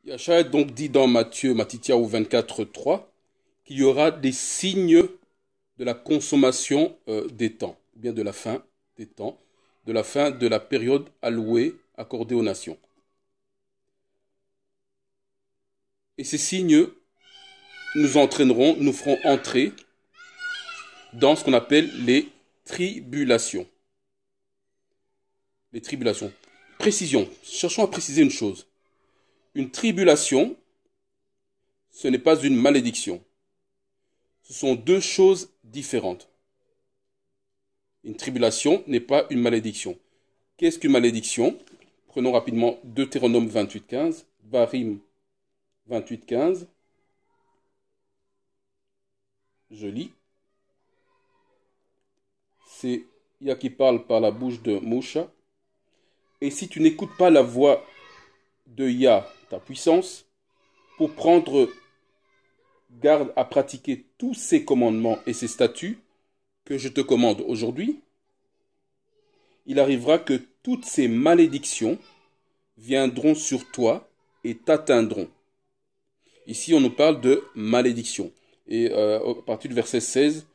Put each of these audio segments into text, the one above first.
Yacha donc dit dans Matthieu, Matityahu 24:3, qu'il y aura des signes de la consommation des temps, ou bien de la fin des temps, de la fin de la période allouée, accordée aux nations. Et ces signes nous entraîneront, nous feront entrer dans ce qu'on appelle les tribulations. Les tribulations. Précision. Cherchons à préciser une chose. Une tribulation, ce n'est pas une malédiction. Ce sont deux choses différentes. Une tribulation n'est pas une malédiction. Qu'est-ce qu'une malédiction? Prenons rapidement Deutéronome 28:15, Varim 28:15. Je lis. C'est Yah qui parle par la bouche de Mosha. Et si tu n'écoutes pas la voix de Yah, ta puissance, pour prendre garde à pratiquer tous ces commandements et ces statuts que je te commande aujourd'hui, il arrivera que toutes ces malédictions viendront sur toi et t'atteindront. Ici, on nous parle de malédiction. Et à partir du verset 16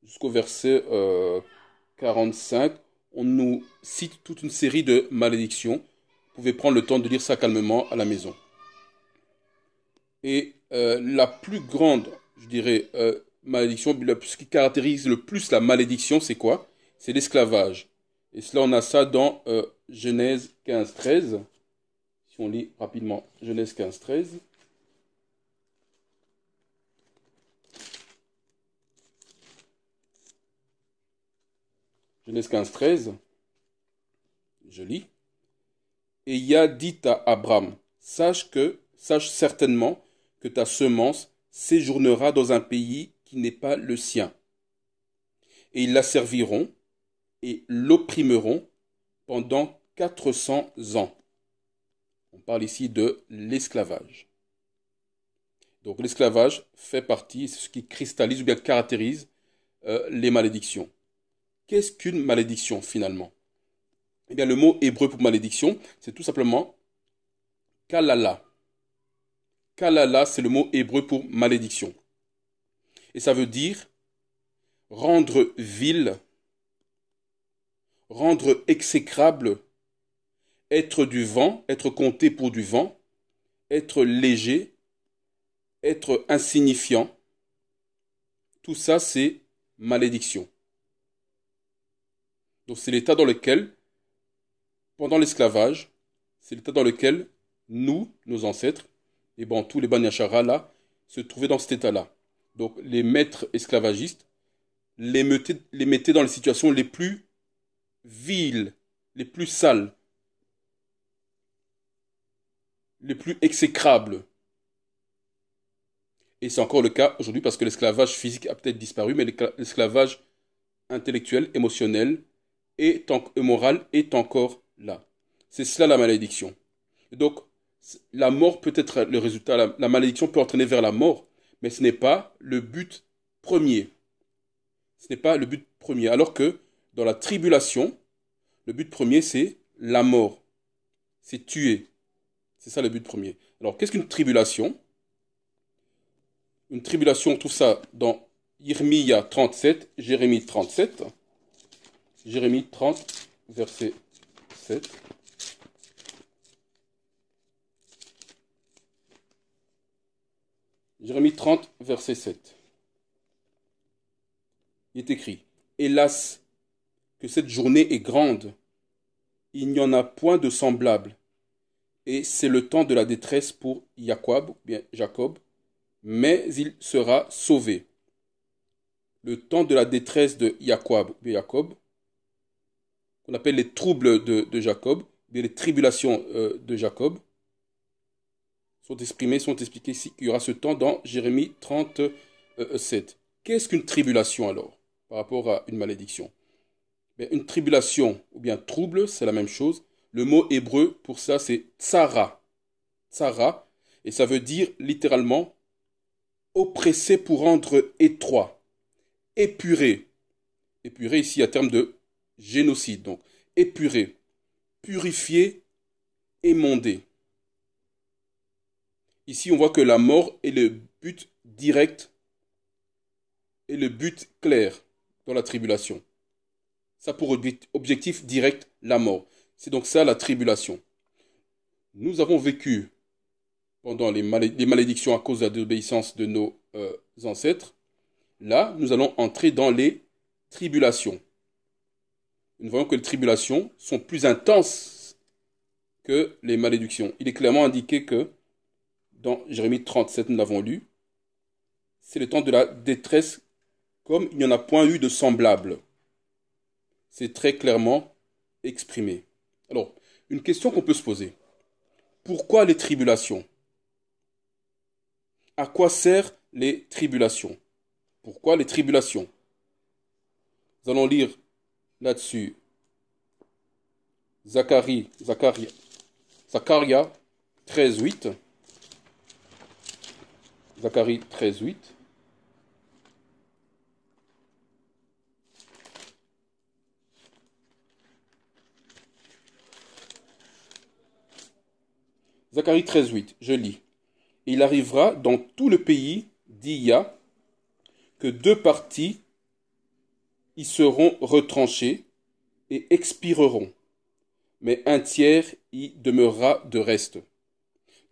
jusqu'au verset 45, on nous cite toute une série de malédictions. Vous pouvez prendre le temps de lire ça calmement à la maison. Et la plus grande, je dirais, malédiction, ce qui caractérise le plus la malédiction, c'est quoi? C'est l'esclavage. Et cela, on a ça dans Genèse 15:13. Si on lit rapidement Genèse 15:13. Genèse 15:13. Je lis. Et Yah dit à Abraham, sache certainement que ta semence séjournera dans un pays qui n'est pas le sien. Et ils la serviront et l'opprimeront pendant 400 ans. On parle ici de l'esclavage. Donc l'esclavage fait partie, c'est ce qui cristallise ou bien caractérise les malédictions. Qu'est-ce qu'une malédiction finalement? Eh bien le mot hébreu pour malédiction, c'est tout simplement kalala. Kalala, c'est le mot hébreu pour malédiction. Et ça veut dire rendre vil, rendre exécrable, être du vent, être compté pour du vent, être léger, être insignifiant. Tout ça, c'est malédiction. Donc c'est l'état dans lequel, pendant l'esclavage, c'est l'état dans lequel nous, nos ancêtres, et bon, tous les Bani Hachacha là, se trouvaient dans cet état-là. Donc les maîtres esclavagistes les mettaient dans les situations les plus viles, les plus sales, les plus exécrables. Et c'est encore le cas aujourd'hui parce que l'esclavage physique a peut-être disparu, mais l'esclavage intellectuel, émotionnel et moral est encore là. C'est cela la malédiction. Et donc, la mort peut être le résultat, la malédiction peut entraîner vers la mort, mais ce n'est pas le but premier. Ce n'est pas le but premier. Alors que dans la tribulation, le but premier, c'est la mort. C'est tuer. C'est ça le but premier. Alors, qu'est-ce qu'une tribulation? Une tribulation, on trouve ça dans Irmiya 37, Jérémie 37. Jérémie 30, verset 7. Jérémie 30, verset 7. Il est écrit, hélas, que cette journée est grande, il n'y en a point de semblable, et c'est le temps de la détresse pour Jacob, mais il sera sauvé. Le temps de la détresse de Jacob, qu'on appelle les troubles de Jacob, bien les tribulations de Jacob, sont expliquées ici qu'il y aura ce temps dans Jérémie 37. Qu'est-ce qu'une tribulation alors, par rapport à une malédiction? Bien, une tribulation ou bien trouble, c'est la même chose. Le mot hébreu pour ça, c'est tsara. Tsara, et ça veut dire littéralement oppressé pour rendre étroit, épuré. Épuré ici à terme de génocide, donc épuré, purifié, émondé. Ici, on voit que la mort est le but direct et le but clair dans la tribulation. Ça pour objectif direct, la mort. C'est donc ça la tribulation. Nous avons vécu pendant les malédictions à cause de la désobéissance de nos ancêtres. Là, nous allons entrer dans les tribulations. Nous voyons que les tribulations sont plus intenses que les malédictions. Il est clairement indiqué que dans Jérémie 37, nous l'avons lu, c'est le temps de la détresse comme il n'y en a point eu de semblable. C'est très clairement exprimé. Alors, une question qu'on peut se poser. Pourquoi les tribulations? À quoi servent les tribulations? Pourquoi les tribulations? Nous allons lire là-dessus Zacharie 13:8. Zacharie 13:8. Zacharie 13:8, je lis. Il arrivera dans tout le pays d'Ia que deux parties y seront retranchées et expireront, mais un tiers y demeurera de reste.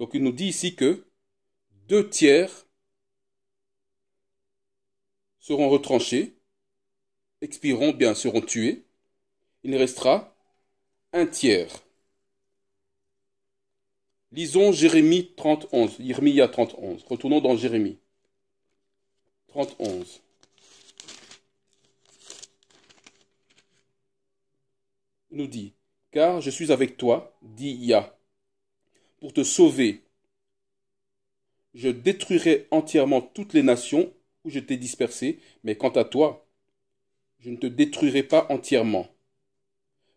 Donc il nous dit ici que 2 tiers seront retranchés, expireront, bien seront tués. Il restera un tiers. Lisons Jérémie 30:11, Irmia 30:11. Retournons dans Jérémie 30:11. Il nous dit, car je suis avec toi, dit Yah, pour te sauver. Je détruirai entièrement toutes les nations où je t'ai dispersé, mais quant à toi, je ne te détruirai pas entièrement,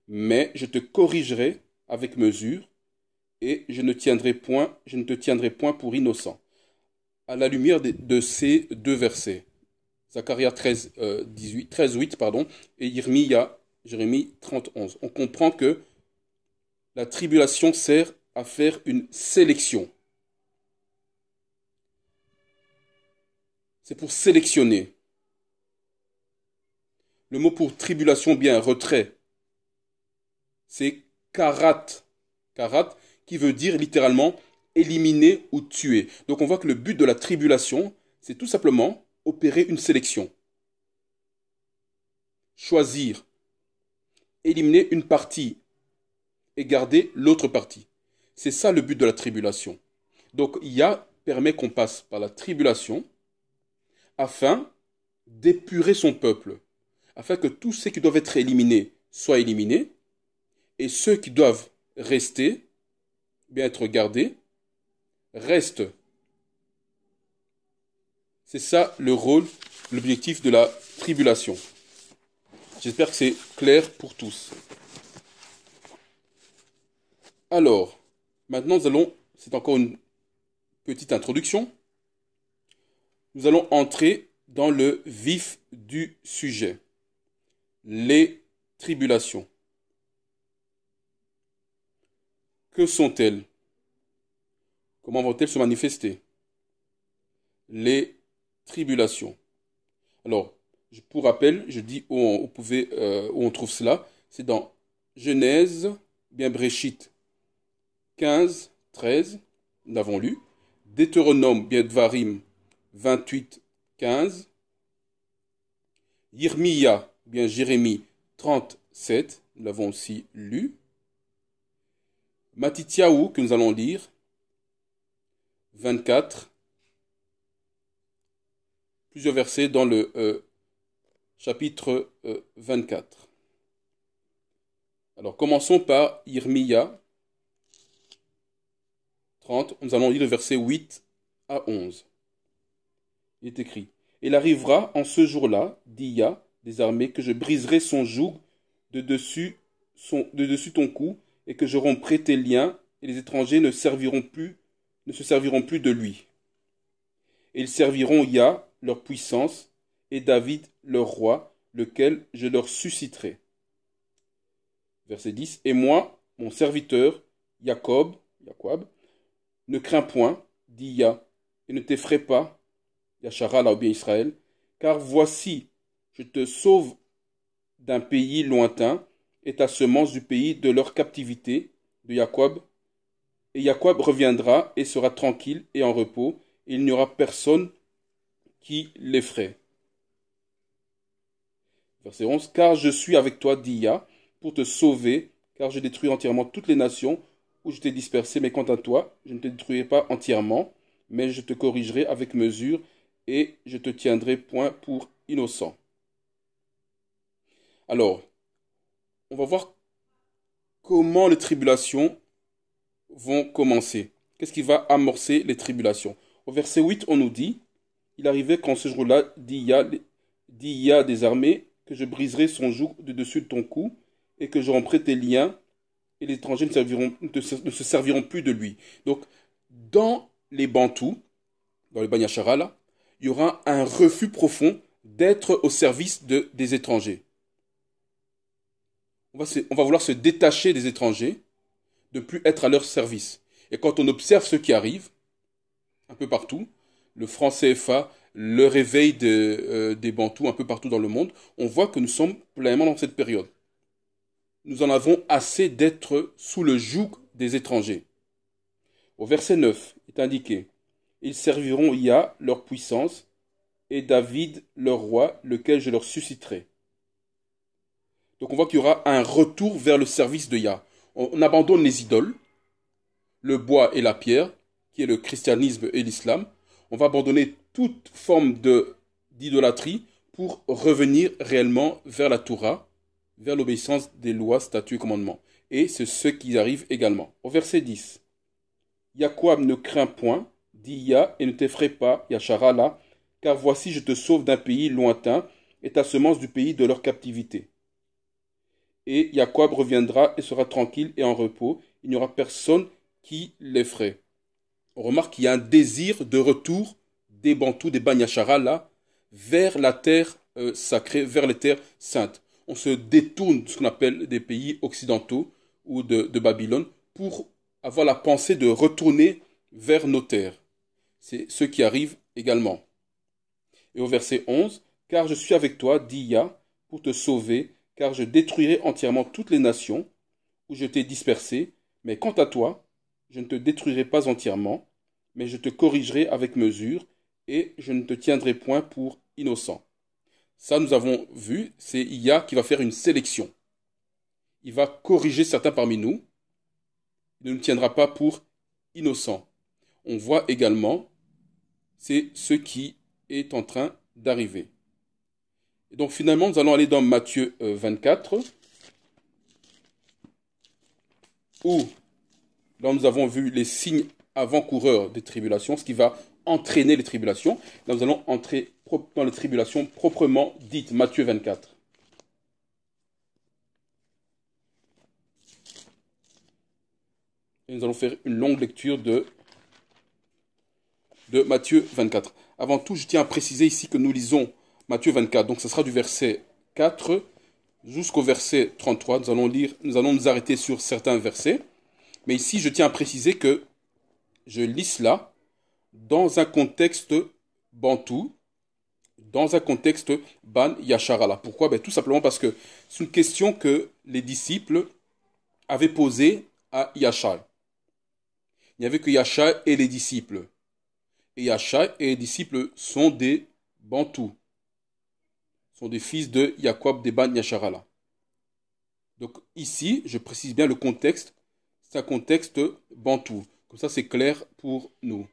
mais je te corrigerai avec mesure, et je ne te tiendrai point pour innocent. À la lumière de ces deux versets, Zacharie 13:8, et Jérémie 30:11, on comprend que la tribulation sert à faire une sélection. C'est pour sélectionner. Le mot pour tribulation, bien retrait, c'est karat. Karat, qui veut dire littéralement éliminer ou tuer. Donc on voit que le but de la tribulation, c'est tout simplement opérer une sélection. Choisir, éliminer une partie et garder l'autre partie. C'est ça le but de la tribulation. Donc Yah permet qu'on passe par la tribulation afin d'épurer son peuple, afin que tous ceux qui doivent être éliminés soient éliminés et ceux qui doivent rester, bien être gardés, restent. C'est ça le rôle, l'objectif de la tribulation. J'espère que c'est clair pour tous. Alors, maintenant c'est encore une petite introduction. Nous allons entrer dans le vif du sujet. Les tribulations. Que sont-elles? Comment vont-elles se manifester? Les tribulations. Alors, pour rappel, je dis où on trouve cela. C'est dans Genèse, bien Bréchite 15:13, nous l'avons lu. Deutéronome, bien Dvarim 28:15. Yirmiya, bien Jérémie 37, nous l'avons aussi lu. Matityahu, que nous allons lire, 24. Plusieurs versets dans le chapitre 24. Alors, commençons par Yirmiya 30. Nous allons lire le verset 8 à 11. Il est écrit, « Il arrivera en ce jour-là, dit Yah des armées, que je briserai son joug de dessus ton cou, et que je romprai tes liens, et les étrangers ne se serviront plus de lui. Et ils serviront Yah, leur puissance, et David, leur roi, lequel je leur susciterai. » Verset 10. « Et moi, mon serviteur, Jacob, ne crains point, d'Iya, et ne t'effraie pas, Yachara, là ou bien Israël, car voici, je te sauve d'un pays lointain, et ta semence du pays de leur captivité, de Jacob, et Jacob reviendra et sera tranquille et en repos, et il n'y aura personne qui l'effraie. Verset 11, car je suis avec toi, dit Yah, pour te sauver, car je détruis entièrement toutes les nations où je t'ai dispersé, mais quant à toi, je ne te détruirai pas entièrement, mais je te corrigerai avec mesure, et je te tiendrai point pour innocent. Alors, on va voir comment les tribulations vont commencer. Qu'est-ce qui va amorcer les tribulations? Au verset 8, on nous dit, il arrivait qu'en ce jour-là, dit Yah des armées, que je briserai son joug de dessus de ton cou, et que je romprai tes liens, et les étrangers ne se serviront plus de lui. Donc, dans les Bantous, dans les Banyashara, là, il y aura un refus profond d'être au service des étrangers. On va vouloir se détacher des étrangers, de ne plus être à leur service. Et quand on observe ce qui arrive, un peu partout, le franc CFA, le réveil des Bantous un peu partout dans le monde, on voit que nous sommes pleinement dans cette période. Nous en avons assez d'être sous le joug des étrangers. Au verset 9 est indiqué, ils serviront Yah, leur puissance, et David, leur roi, lequel je leur susciterai. Donc on voit qu'il y aura un retour vers le service de Yah. On abandonne les idoles, le bois et la pierre, qui est le christianisme et l'islam. On va abandonner toute forme d'idolâtrie pour revenir réellement vers la Torah, vers l'obéissance des lois, statuts et commandements. Et c'est ce qui arrive également. Au verset 10, Jacob ne craint point, dit Yah, et ne t'effraie pas, Yachara là, car voici je te sauve d'un pays lointain, et ta semence du pays de leur captivité. Et Jacob reviendra et sera tranquille et en repos, il n'y aura personne qui l'effraie. On remarque qu'il y a un désir de retour des Bantous, des Banyashara là, vers la terre sacrée, vers les terres saintes. On se détourne de ce qu'on appelle des pays occidentaux ou de Babylone pour avoir la pensée de retourner vers nos terres. C'est ce qui arrive également. Et au verset 11, car je suis avec toi, dit Yah, pour te sauver, car je détruirai entièrement toutes les nations où je t'ai dispersé, mais quant à toi, je ne te détruirai pas entièrement, mais je te corrigerai avec mesure, et je ne te tiendrai point pour innocent. Ça, nous avons vu, c'est Yah qui va faire une sélection. Il va corriger certains parmi nous, il ne nous tiendra pas pour innocents. On voit également, c'est ce qui est en train d'arriver. Et donc finalement, nous allons aller dans Matthieu 24, où là nous avons vu les signes avant-coureurs des tribulations, ce qui va entraîner les tribulations. Là nous allons entrer dans les tribulations proprement dites, Matthieu 24. Et nous allons faire une longue lecture de Matthieu 24. Avant tout, je tiens à préciser ici que nous lisons Matthieu 24, donc ce sera du verset 4 jusqu'au verset 33. Nous allons nous arrêter sur certains versets. Mais ici, je tiens à préciser que je lis cela dans un contexte bantou, dans un contexte ban yasharala. Pourquoi? Tout simplement parce que c'est une question que les disciples avaient posée à Yashai. Il n'y avait que Yashai et les disciples. Et Yashai et les disciples sont des bantous, sont des fils de Jacob des ban yasharala. Donc ici, je précise bien le contexte, c'est un contexte bantou. Comme ça, c'est clair pour nous.